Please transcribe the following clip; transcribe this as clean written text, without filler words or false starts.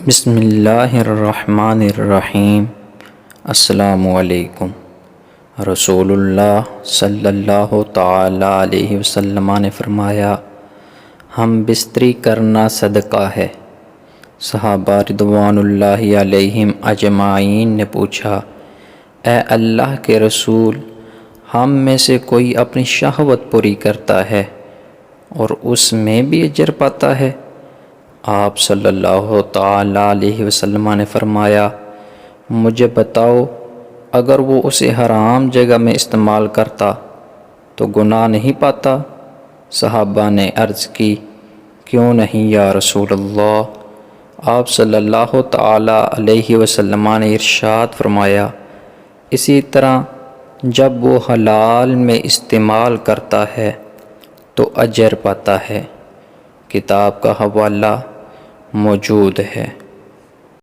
بسم اللہ الرحمن الرحیم۔ السلام علیکم۔ رسول اللہ صلی اللہ تعالی علیہ وسلم نے فرمایا، ہم بستری کرنا صدقہ ہے۔ صحابہ رضوان اللہ علیہم اجمعین نے پوچھا، اے اللہ کے رسول، ہم میں سے کوئی اپنی شہوت پوری کرتا ہے اور اس میں بھی اجر پاتا ہے؟ آپ صلی اللہ تعالی علیہ وسلم نے فرمایا، مجھے بتاؤ، اگر وہ اسے حرام جگہ میں استعمال کرتا تو گناہ نہیں پاتا؟ صحابہ نے عرض کی، کیوں نہیں یا رسول اللہ؟ آپ صلی اللہ تعالی علیہ وسلم نے ارشاد فرمایا، اسی طرح جب وہ حلال میں استعمال کرتا ہے تو اجر پاتا ہے۔ کتاب کا حوالہ موجود ہے۔